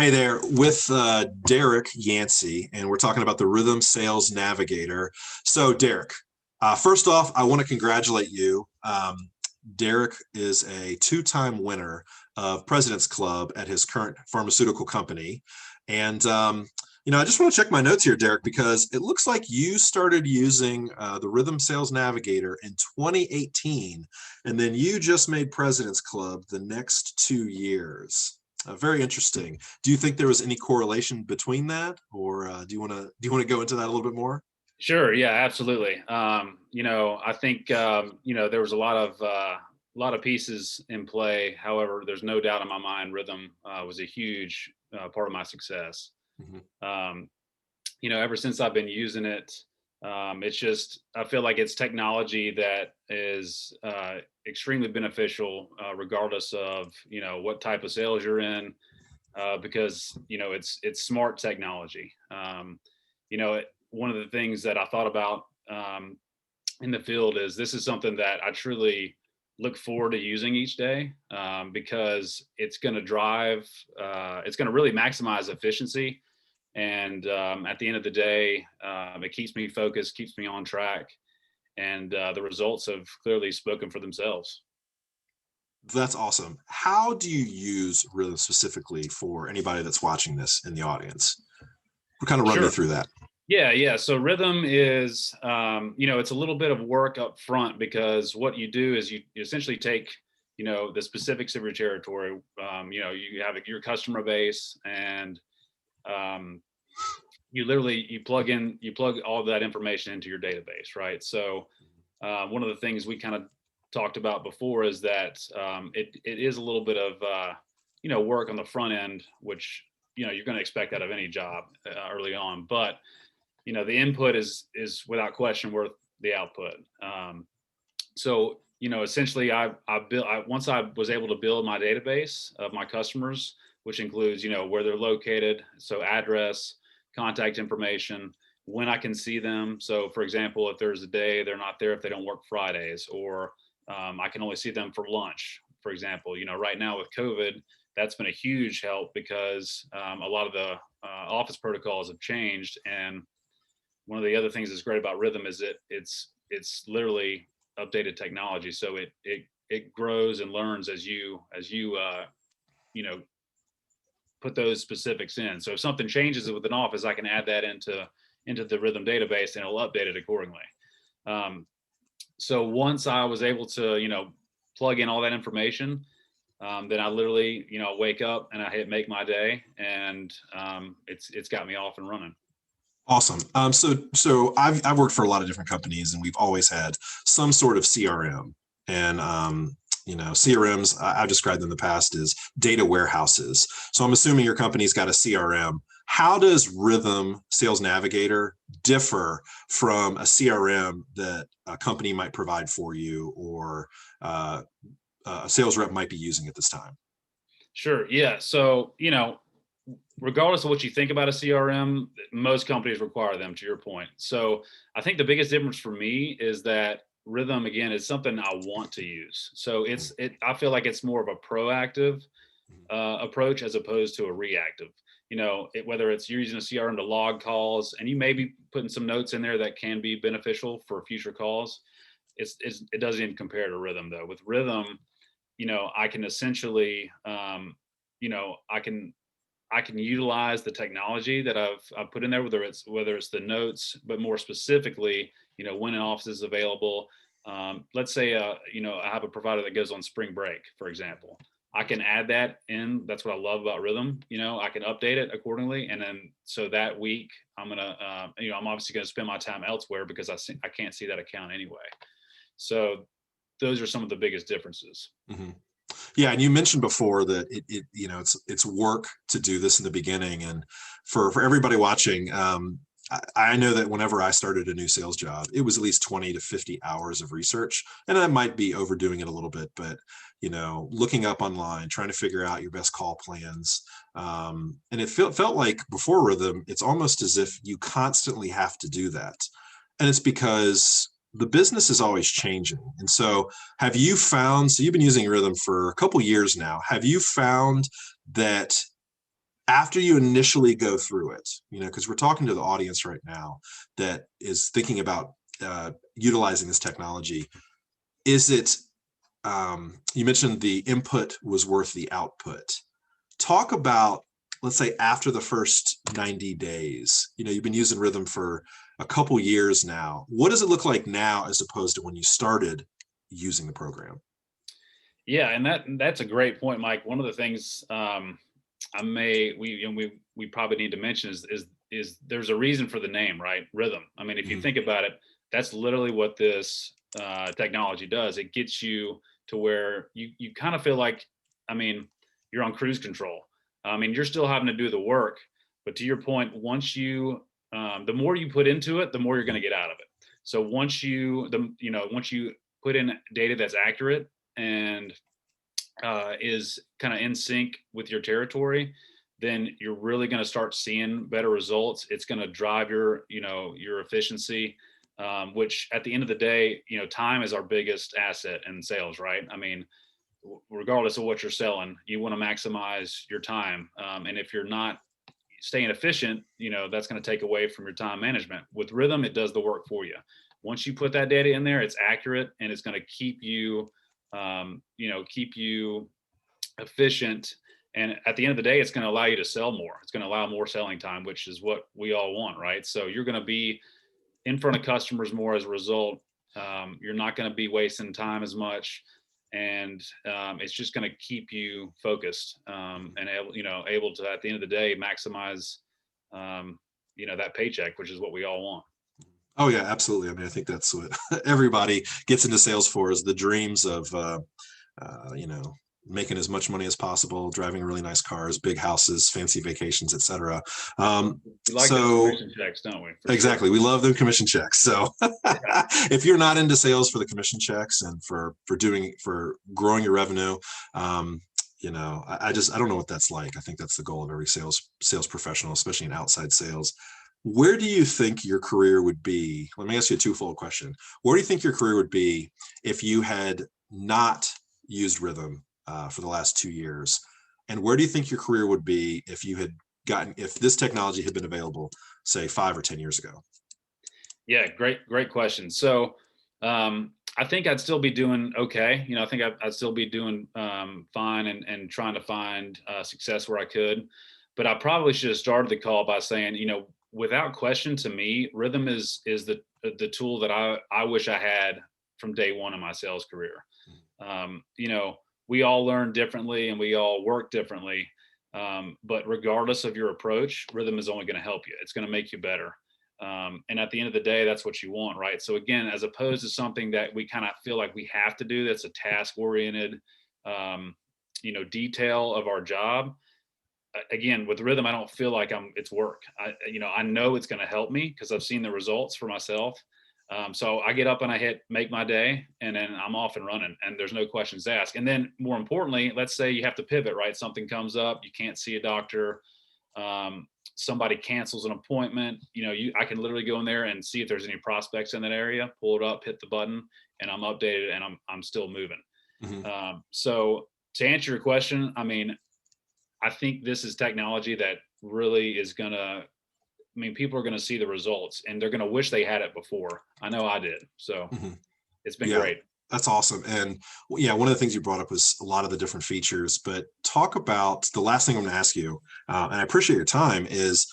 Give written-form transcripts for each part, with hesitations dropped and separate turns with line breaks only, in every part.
Hey there, with Derek Yancey, and we're talking about the Rithm Sales Navigator. So, Derek, first off, I want to congratulate you. Derek is a two-time winner of President's Club at his current pharmaceutical company. And, I just want to check my notes here, Derek, because it looks like you started using the Rithm Sales Navigator in 2018, and then you just made President's Club the next 2 years. Very interesting. Do you think there was any correlation between that, or do you want to go into that a little bit more?
Sure. Yeah, absolutely. I think there was a lot of pieces in play. However, there's no doubt in my mind, Rhythm was a huge part of my success.
Mhm.
Um, Ever since I've been using it, it's just I feel like it's technology that is extremely beneficial, regardless of what type of sales you're in, because it's smart technology. One of the things that I thought about in the field is this is something that I truly look forward to using each day, because it's going to really maximize efficiency. And at the end of the day, it keeps me focused, keeps me on track, and the results have clearly spoken for themselves.
That's awesome. How do you use Rhythm specifically for anybody that's watching this in the audience? Kind of run me
Sure.
through that.
Yeah, yeah. So rhythm is, it's a little bit of work up front because what you do is you essentially take, the specifics of your territory. You have your customer base, and um, you plug all of that information into your database, right? So one of the things we kind of talked about before is that it is a little bit of work on the front end, which you're going to expect out of any job early on, but the input is without question worth the output. So essentially, once I was able to build my database of my customers, which includes where they're located, so address, contact information, when I can see them. So for example, if there's a day they're not there, if they don't work Fridays, or I can only see them for lunch, for example. Right now with COVID, that's been a huge help because a lot of the office protocols have changed. And one of the other things that's great about Rhythm is it's literally updated technology, so it grows and learns as you you know put those specifics in. So if something changes with an office, I can add that into the Rhythm database, and it'll update it accordingly. Um, so once I was able to plug in all that information, then I literally wake up and I hit make my day, and it's got me off and running.
Awesome. So I've worked for a lot of different companies, and we've always had some sort of CRM. And CRMs, I've described in the past as data warehouses. So I'm assuming your company's got a CRM. How does Rhythm Sales Navigator differ from a CRM that a company might provide for you, or a sales rep might be using at this time?
Sure. Yeah. So, regardless of what you think about a CRM, most companies require them, to your point. So I think the biggest difference for me is that Rhythm, again, is something I want to use. So I feel like it's more of a proactive approach as opposed to a reactive. Whether it's you're using a CRM to log calls, and you may be putting some notes in there that can be beneficial for future calls. It doesn't even compare to Rhythm, though. With Rhythm, I can essentially, you know, I can I can utilize the technology that I've put in there, whether it's the notes, but more specifically, when an office is available. Let's say, I have a provider that goes on spring break, for example. I can add that in. That's what I love about Rhythm. I can update it accordingly, and then so that week I'm obviously gonna spend my time elsewhere because I can't see that account anyway. So those are some of the biggest differences.
Mhm. Yeah, and you mentioned before that it's work to do this in the beginning, and for everybody watching, I know that whenever I started a new sales job, it was at least 20 to 50 hours of research, and I might be overdoing it a little bit, but looking up online, trying to figure out your best call plans, and it felt like before Rhythm, it's almost as if you constantly have to do that, and it's because the business is always changing. And so have you found, so you've been using Rhythm for a couple years now, have you found that after you initially go through it, because we're talking to the audience right now that is thinking about utilizing this technology, is it, you mentioned the input was worth the output. Talk about, let's say, after the first 90 days, you've been using Rithm for a couple years now. What does it look like now as opposed to when you started using the program?
Yeah, and that's a great point, Mike. One of the things we probably need to mention is there's a reason for the name, right? Rithm. I mean, if you
Mhm.
think about it, that's literally what this technology does. It gets you to where you kind of feel like, I mean, you're on cruise control. I mean, you're still having to do the work, but to your point, the more you put into it, the more you're going to get out of it. So once you put in data that's accurate and is kind of in sync with your territory, then you're really going to start seeing better results. It's going to drive your efficiency, which at the end of the day, time is our biggest asset in sales, right? I mean, regardless of what you're selling, you want to maximize your time, and if you're not staying efficient, that's going to take away from your time management. With Rithm, it does the work for you. Once you put that data in there, it's accurate and it's going to keep you efficient. And at the end of the day, it's going to allow you to sell more. It's going to allow more selling time, which is what we all want, right? So you're going to be in front of customers more as a result. You're not going to be wasting time as much, and it's just going to keep you focused, and able to, at the end of the day, maximize that paycheck, which is what we all want.
Oh yeah, absolutely. I mean, I think that's what everybody gets into sales for, is the dreams of, you know, making as much money as possible, driving really nice cars, big houses, fancy vacations, etc. Um,
We like those
so
commission checks, don't we? For sure.
exactly, we love the commission checks. So
Yeah.
if you're not into sales for the commission checks and for growing your revenue, I don't know what that's like. I think that's the goal of every sales professional, especially in outside sales. Where do you think your career would be? Let me ask you a twofold question. Where do you think your career would be if you had not used Rithm for the last 2 years? And where do you think your career would be if this technology had been available, say 5 or 10 years ago?
Yeah, great question. So, I think I'd still be doing okay. I think I'd still be doing fine, and trying to find success where I could. But I probably should have started the call by saying, without question, to me, Rithm is the tool that I wish I had from day one in my sales career. We all learn differently and we all work differently. But regardless of your approach, Rithm is only going to help you. It's going to make you better. And at the end of the day, that's what you want, right? So again, as opposed to something that we kind of feel like we have to do, that's a task oriented, detail of our job. Again, with Rithm, I don't feel like it's work. I know it's going to help me because I've seen the results for myself. So I get up and I make my day, and then I'm off and running, and there's no questions asked. And then more importantly, let's say you have to pivot, right? Something comes up, you can't see a doctor, somebody cancels an appointment. I can literally go in there and see if there's any prospects in that area, pull it up, hit the button, and I'm updated, and I'm still moving.
Mhm.
So to answer your question, I mean, I think this is technology that really is gonna. I mean, people are going to see the results, and they're going to wish they had it before. I know I did. So
Mhm.
it's been
Yeah,
great.
that's awesome. And yeah, one of the things you brought up was a lot of the different features, but talk about the last thing I'm going to ask you, and I appreciate your time, is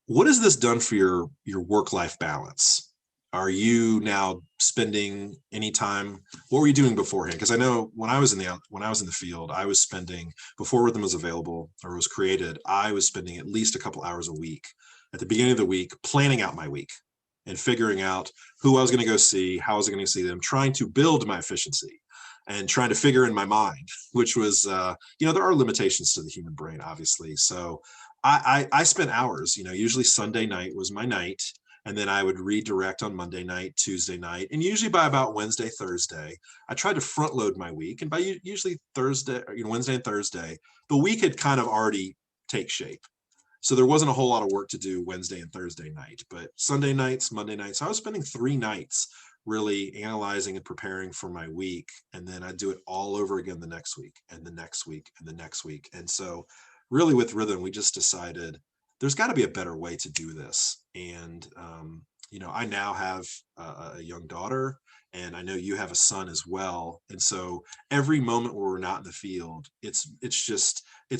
what has this done for your work-life balance? Are you now spending any time? What were you doing beforehand? Because I know when I was in the field, I was spending, before Rithm was available or was created, I was spending at least a couple hours a week at the beginning of the week planning out my week and figuring out who I was going to go see, how I was going to see them, trying to build my efficiency and trying to figure in my mind, which was, there are limitations to the human brain, obviously. So I spent hours, usually Sunday night was my night. And then I would redirect on Monday night, Tuesday night. And usually by about Wednesday, Thursday, I tried to front load my week. And by usually Thursday, Wednesday and Thursday, the week had kind of already take shape. So there wasn't a whole lot of work to do Wednesday and Thursday night, but Sunday nights, Monday nights, I was spending 3 nights really analyzing and preparing for my week. And then I'd do it all over again the next week and the next week and the next week. And so really with Rithm, we just decided there's got to be a better way to do this. And, I now have a young daughter, and I know you have a son as well. And so every moment where we're not in the field, it's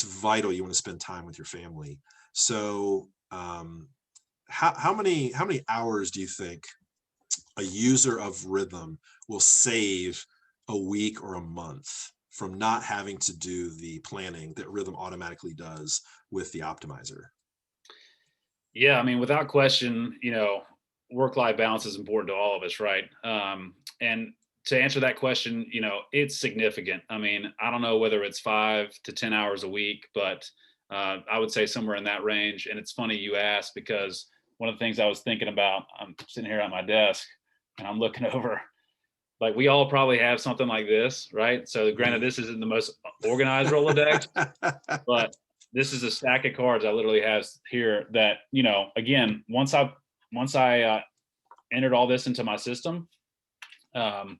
vital. You want to spend time with your family. So, how many hours do you think a user of Rithm will save a week or a month from not having to do the planning that Rithm automatically does with the optimizer?
Yeah, I mean, without question, work-life balance is important to all of us, right? And to answer that question, it's significant. I mean, I don't know whether it's 5 to 10 hours a week, but I would say somewhere in that range. And it's funny you asked, because one of the things I was thinking about, I'm sitting here at my desk and I'm looking over, like we all probably have something like this, right? So granted, this isn't the most organized Rolodex, but this is a stack of cards I literally have here that, again, once I entered all this into my system, um,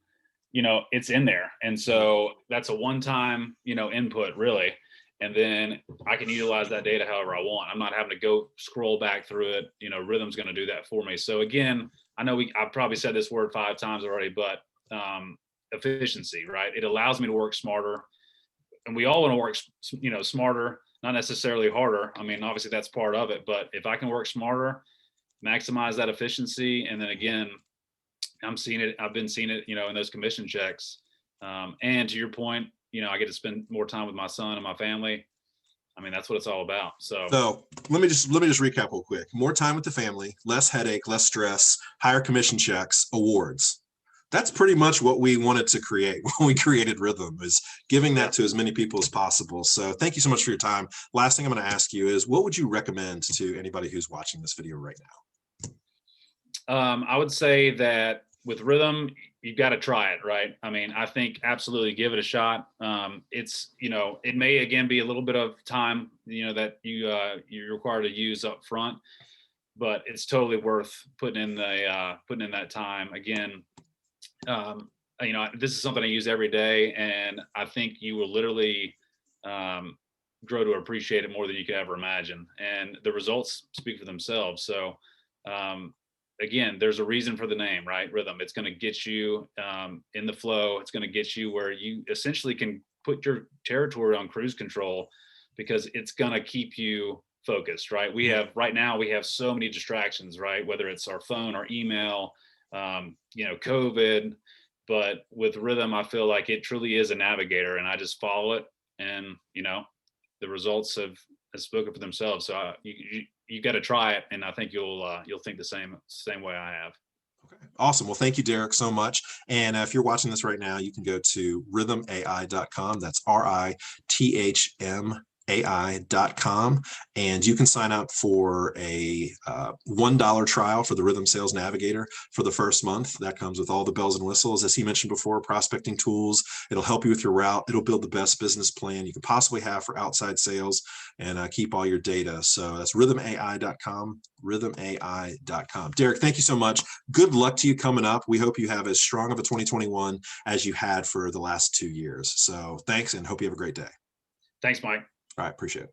it's in there. And so that's a one-time, input really. And then I can utilize that data however I want. I'm not having to go scroll back through it. Rhythm's going to do that for me. So again, I know I've probably said this word 5 times already, but efficiency, right? It allows me to work smarter, and we all want to work, smarter, not necessarily harder. I mean, obviously that's part of it, but if I can work smarter, maximize that efficiency, and then again, I've been seeing it, in those commission checks. And to your point, I get to spend more time with my son and my family. I mean, that's what it's all about. So
So let me just recap real quick. More time with the family, less headache, less stress, higher commission checks, awards. That's pretty much what we wanted to create when we created Rithm, is giving
yeah,
that to as many people as possible. So thank you so much for your time. Last thing I'm going to ask you is, what would you recommend to anybody who's watching this video right now?
I would say that with Rhythm, you've got to try it, right? I mean, I think absolutely give it a shot. It may again be a little bit of time, that you're required to use up front, but it's totally worth putting in that time. Again, this is something I use every day, and I think you will literally um, grow to appreciate it more than you could ever imagine. And the results speak for themselves. So, um, again, there's a reason for the name, right? Rhythm. It's going to get you in the flow. It's going to get you where you essentially can put your territory on cruise control, because it's going to keep you focused, right? Right now we have so many distractions, right? Whether it's our phone, our email, COVID. But with Rhythm, I feel like it truly is a navigator, and I just follow it, and the results have spoken for themselves. So you got to try it, and I think you'll think the same way I have.
Okay. Awesome. Well, thank you, Derek, so much. And if you're watching this right now, you can go to rhythmai.com. That's RITHM and you can sign up for a $1 trial for the Rithm Sales Navigator for the first month. That comes with all the bells and whistles, as he mentioned before, prospecting tools. It'll help you with your route. It'll build the best business plan you can possibly have for outside sales, and keep all your data. So that's rhythmai.com, rhythmai.com. Derek, thank you so much. Good luck to you coming up. We hope you have as strong of a 2021 as you had for the last 2 years. So thanks, and hope you have a great day.
Thanks, Mike.
All right, appreciate it.